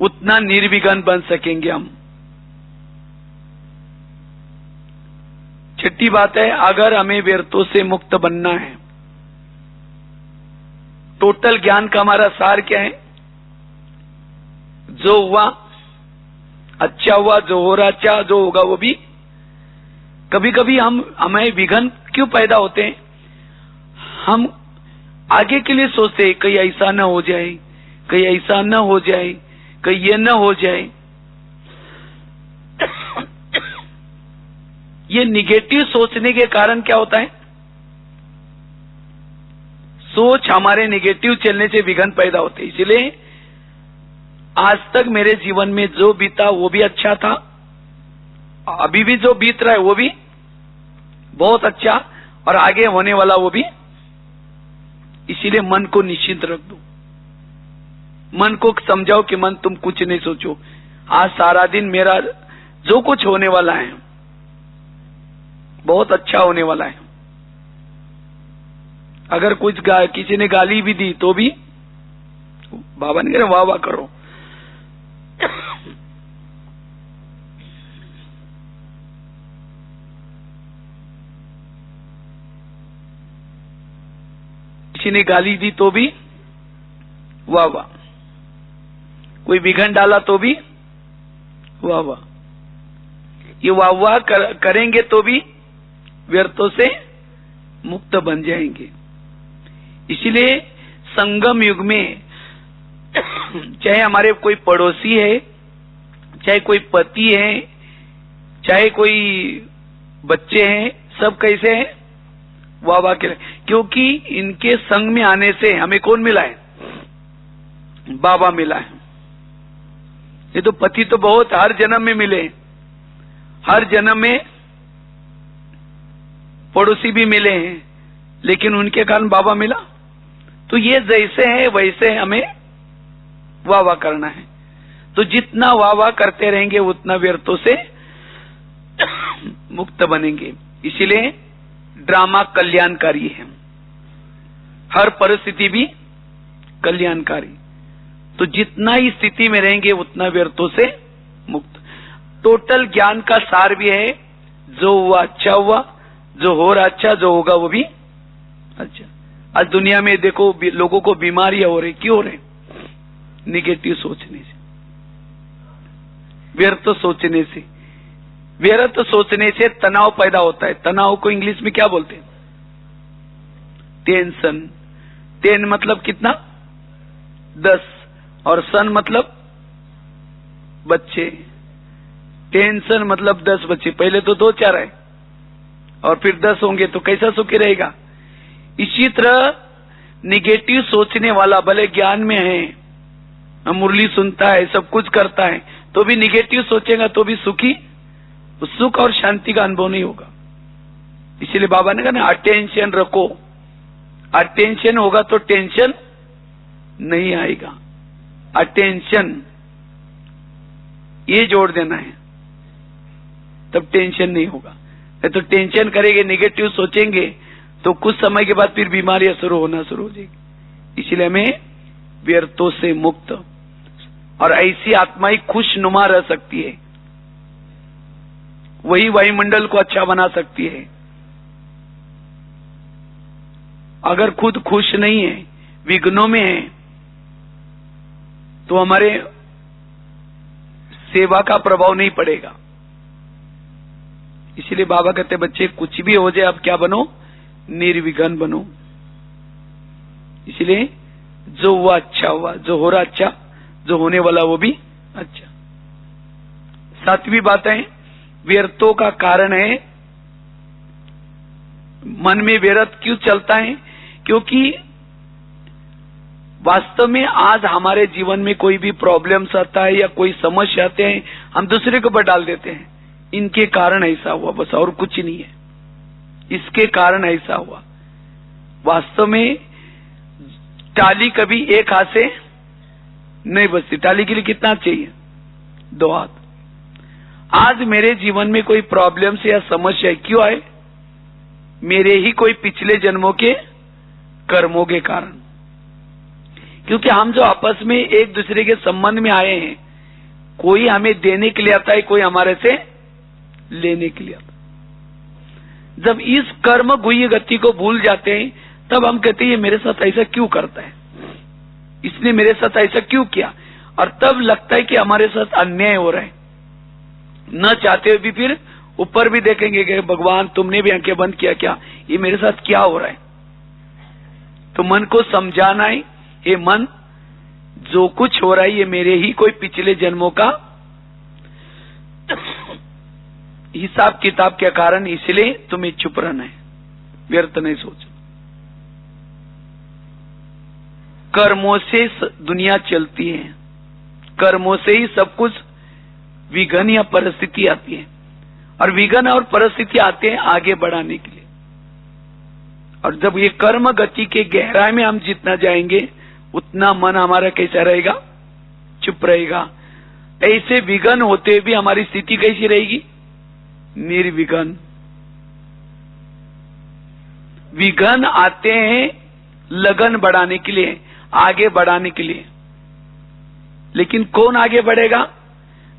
Speaker 1: उतना निर्विघ्न बन सकेंगे हम। छठी बात है, अगर हमें व्यर्थों से मुक्त बनना है, टोटल ज्ञान का हमारा सार क्या है, जो हुआ अच्छा हुआ, जो हो रहा अच्छा, जो होगा वो भी। कभी कभी हमें विघ्न क्यों पैदा होते हैं, हम आगे के लिए सोचते हैं कहीं ऐसा न हो जाए, कहीं ऐसा न हो जाए, कहीं ये न हो जाए। ये निगेटिव सोचने के कारण क्या होता है, सोच हमारे निगेटिव चलने से विघ्न पैदा होते। इसलिए आज तक मेरे जीवन में जो बीता वो भी अच्छा था, अभी भी जो बीत रहा है वो भी बहुत अच्छा, और आगे होने वाला वो भी। इसीलिए मन को निश्चिंत रख दो, मन को समझाओ कि मन तुम कुछ नहीं सोचो, आज सारा दिन मेरा जो कुछ होने वाला है बहुत अच्छा होने वाला है। अगर कुछ किसी ने गाली भी दी तो भी बाबा ने कह रहे वाह वाह करो। किसी ने गाली दी तो भी वाह वाह, कोई विघन डाला तो भी वाह वाह। ये वाह वाह करेंगे तो भी व्यर्थों से मुक्त बन जाएंगे। इसीलिए संगम युग में चाहे हमारे कोई पड़ोसी है, चाहे कोई पति है, चाहे कोई बच्चे हैं, सब कैसे हैं, वाह वाह के, क्योंकि इनके संग में आने से हमें कौन मिला है, बाबा मिला है। ये तो पति तो बहुत हर जन्म में मिले, हर जन्म में पड़ोसी भी मिले हैं, लेकिन उनके कारण बाबा मिला। तो ये जैसे है वैसे हमें वाह वाह करना है। तो जितना वाह वाह करते रहेंगे उतना व्यर्थों से मुक्त बनेंगे। इसीलिए ड्रामा कल्याणकारी है, हर परिस्थिति भी कल्याणकारी। तो जितना ही स्थिति में रहेंगे उतना व्यर्थों से मुक्त। टोटल ज्ञान का सार भी है, जो हुआ अच्छा हुआ, जो हो रहा अच्छा, जो होगा वो भी अच्छा। आज दुनिया में देखो लोगों को बीमारियां हो रही, क्यों हो रहे? निगेटिव सोचने से, व्यर्थ सोचने से। व्यर्थ सोचने से तनाव पैदा होता है। तनाव को इंग्लिश में क्या बोलते हैं? टेंशन। टेन मतलब कितना? 10, और सन मतलब बच्चे। टेंशन मतलब 10 बच्चे। पहले तो 2-4 है और फिर 10 होंगे तो कैसा सुखी रहेगा? इसी तरह निगेटिव सोचने वाला भले ज्ञान में है, मुरली सुनता है, सब कुछ करता है, तो भी निगेटिव सोचेगा तो भी सुख और शांति का अनुभव नहीं होगा। इसलिए बाबा ने कहा ना, अटेंशन रखो। अटेंशन होगा तो टेंशन नहीं आएगा। अटेंशन ये जोड़ देना है, तब टेंशन नहीं होगा। नहीं तो टेंशन करेंगे, निगेटिव सोचेंगे तो कुछ समय के बाद फिर बीमारियां होना शुरू हो जाएगी। इसलिए हमें व्यर्थों से मुक्त, और ऐसी आत्मा ही खुशनुमा रह सकती है, वही वायुमंडल को अच्छा बना सकती है। अगर खुद खुश नहीं है, विघ्नों में है, तो हमारे सेवा का प्रभाव नहीं पड़ेगा। इसलिए बाबा कहते बच्चे कुछ भी हो जाए, अब क्या बनो? निर्विघ्न बनो। इसलिए जो हुआ अच्छा हुआ, जो हो रहा अच्छा, जो होने वाला वो भी अच्छा। 7वीं बात है, व्यर्थों का कारण है, मन में व्यर्थ क्यों चलता है? क्योंकि वास्तव में आज हमारे जीवन में कोई भी प्रॉब्लम्स आता है या कोई समस्या आते हैं, हम दूसरे के ऊपर डाल देते हैं, इनके कारण ऐसा हुआ, बस और कुछ नहीं है, इसके कारण ऐसा हुआ। वास्तव में टाली कभी एक हाथ से नहीं बचती। टाली के लिए कितना चाहिए? 2 हाथ। आज मेरे जीवन में कोई प्रॉब्लम से या समस्या क्यों आए? मेरे ही कोई पिछले जन्मों के कर्मों के कारण। क्योंकि हम जो आपस में एक दूसरे के संबंध में आए हैं, कोई हमें देने के लिए आता है, कोई हमारे से लेने के लिए आता है। जब इस कर्म गुह्य गति को भूल जाते हैं, तब हम कहते हैं ये मेरे साथ ऐसा क्यों करता है, इसने मेरे साथ ऐसा क्यों किया, और तब लगता है कि हमारे साथ अन्याय हो रहा है। न चाहते हुए भी फिर ऊपर भी देखेंगे कि भगवान तुमने भी आंखें बंद किया क्या, ये मेरे साथ क्या हो रहा है। तो मन को समझाना है, ये मन जो कुछ हो रहा है ये मेरे ही कोई पिछले जन्मों का हिसाब किताब के कारण, इसलिए तुम्हें चुप रहना है, व्यर्थ नहीं सोचो। कर्मों से दुनिया चलती है, कर्मों से ही सब कुछ विघ्न या परिस्थिति आती है, और विघ्न और परिस्थिति आते हैं आगे बढ़ाने के लिए। और जब ये कर्म गति के गहराई में हम जितना जाएंगे, उतना मन हमारा कैसा रहेगा? चुप रहेगा। ऐसे विघ्न होते भी हमारी स्थिति कैसी रहेगी? निर्विघ्न। विघ्न आते हैं लगन बढ़ाने के लिए, आगे बढ़ाने के लिए, लेकिन कौन आगे बढ़ेगा?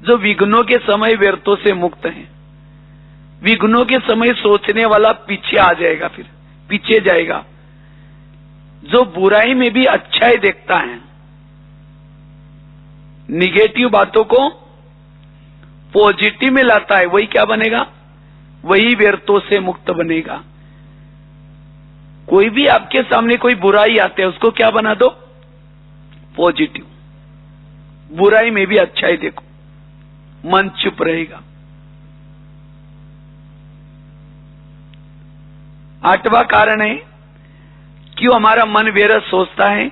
Speaker 1: जो विघ्नों के समय व्यर्थों से मुक्त है। विघ्नों के समय सोचने वाला पीछे आ जाएगा, फिर पीछे जाएगा। जो बुराई में भी अच्छाई देखता है, निगेटिव बातों को पॉजिटिव में लाता है, वही क्या बनेगा? वही व्यर्थों से मुक्त बनेगा। कोई भी आपके सामने कोई बुराई आते है, उसको क्या बना दो? पॉजिटिव। बुराई में भी अच्छाई देखो, मन चुप रहेगा। 8वां कारण है क्यों हमारा मन व्यर्थ सोचता है?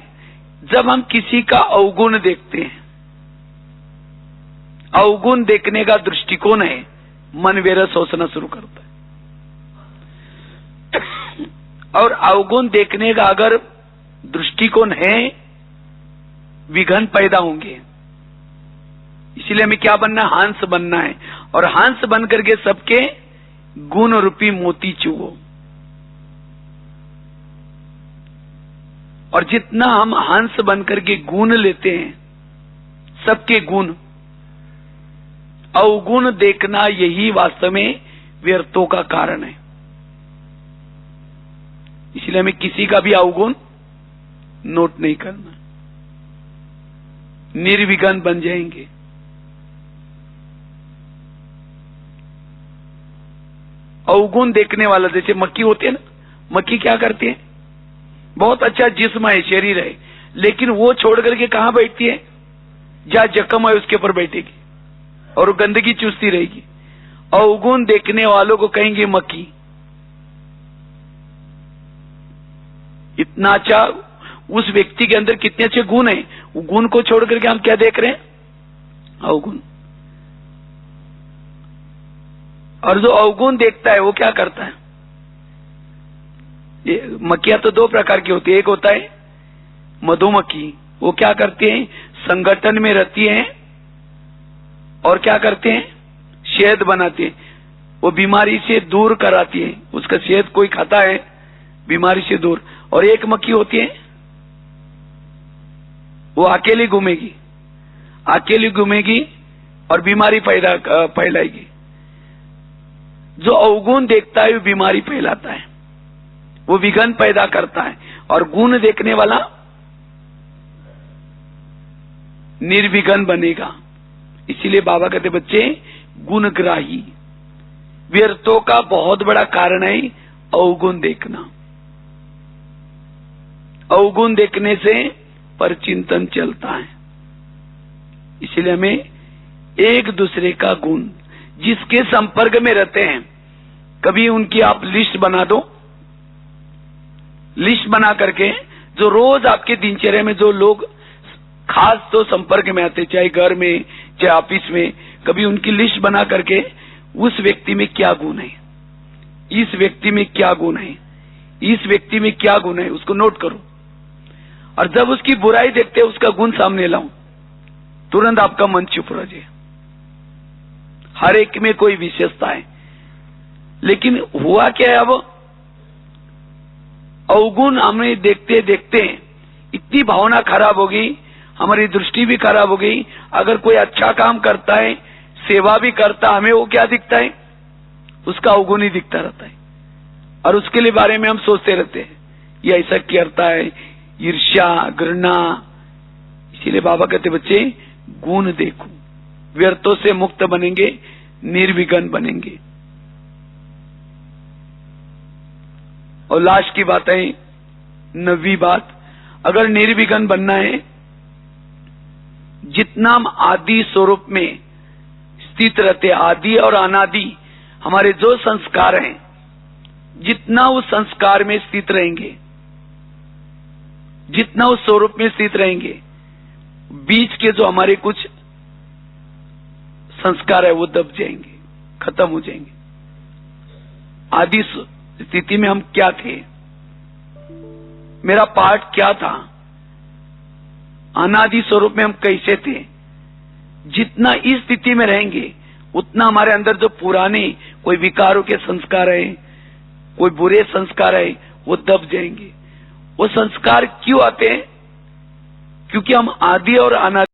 Speaker 1: जब हम किसी का अवगुण देखते हैं, अवगुण देखने का दृष्टिकोण है, मन व्यर्थ सोचना शुरू करता है। और अवगुण देखने का अगर दृष्टिकोण है, विघ्न पैदा होंगे। इसलिए हमें क्या बनना है? हंस बनना है, और हंस बन करके सबके गुण रूपी मोती चुगो। और जितना हम हंस बनकर के गुण लेते हैं, सबके गुण, अवगुण देखना यही वास्तव में व्यर्थों का कारण है। इसलिए हमें किसी का भी अवगुण नोट नहीं करना, निर्विघ्न बन जाएंगे। अवगुण देखने वाला, जैसे मक्खी होती है ना, मक्खी क्या करती है, बहुत अच्छा जिस्म है, शरीर है, लेकिन वो छोड़ करके कहां बैठती है, जहां जख्म है उसके ऊपर बैठेगी और वो गंदगी चूसती रहेगी। अवगुण देखने वालों को कहेंगे मक्खी। इतना अच्छा उस व्यक्ति के अंदर कितने अच्छे गुण हैं, वो गुण को छोड़ करके हम क्या देख रहे हैं, अवगुण। और जो अवगुण देखता है वो क्या करता है, ये मक्खियां तो दो प्रकार की होती है। एक होता है मधुमक्खी, वो क्या करती हैं, संगठन में रहती हैं और क्या करते हैं, शहद बनाती हैं, वो बीमारी से दूर कराती है। उसका शहद कोई खाता है बीमारी से दूर। और एक मक्खी होती है, वो अकेली घूमेगी, अकेली घूमेगी और बीमारी फैलाएगी। जो अवगुण देखता है वो बीमारी फैलाता है, वो विघ्न पैदा करता है। और गुण देखने वाला निर्विघ्न बनेगा। इसीलिए बाबा कहते बच्चे गुणग्राही। व्यर्थों का बहुत बड़ा कारण है अवगुण देखना। अवगुण देखने से परचिंतन चलता है। इसलिए हमें एक दूसरे का गुण, जिसके संपर्क में रहते हैं, कभी उनकी आप लिस्ट बना दो। लिस्ट बना करके जो रोज आपके दिनचर्या में जो लोग खास तो संपर्क में आते, चाहे घर में चाहे ऑफिस में, कभी उनकी लिस्ट बना करके उस व्यक्ति में क्या गुण है, इस व्यक्ति में क्या गुण है, इस व्यक्ति में क्या गुण है, उसको नोट करो। और जब उसकी बुराई देखते उसका गुण सामने लाओ, तुरंत आपका मन चुप रह जाए। हर एक में कोई विशेषता है, लेकिन हुआ क्या है, अब अवगुण हमें देखते देखते इतनी भावना खराब हो गई, हमारी दृष्टि भी खराब हो गई। अगर कोई अच्छा काम करता है, सेवा भी करता, हमें वो क्या दिखता है, उसका अवगुण ही दिखता रहता है। और उसके लिए बारे में हम सोचते रहते हैं, ये ऐसा करता है, ईर्ष्या घृणा। इसीलिए बाबा कहते बच्चे गुण देखो, व्यर्थों से मुक्त बनेंगे, निर्विघ्न बनेंगे। और लास्ट की बात है, 9वीं बात, अगर निर्विघ्न बनना है, जितना हम आदि स्वरूप में स्थित रहते, आदि और अनादि हमारे जो संस्कार हैं, जितना उस संस्कार में स्थित रहेंगे, जितना उस स्वरूप में स्थित रहेंगे, बीच के जो हमारे कुछ संस्कार है वो दब जाएंगे, खत्म हो जाएंगे। आदि स्थिति में हम क्या थे, मेरा पाठ क्या था, अनादि स्वरूप में हम कैसे थे, जितना इस स्थिति में रहेंगे उतना हमारे अंदर जो पुराने कोई विकारों के संस्कार है, कोई बुरे संस्कार है, वो दब जाएंगे। वो संस्कार क्यों आते हैं, क्योंकि हम आदि और अनादि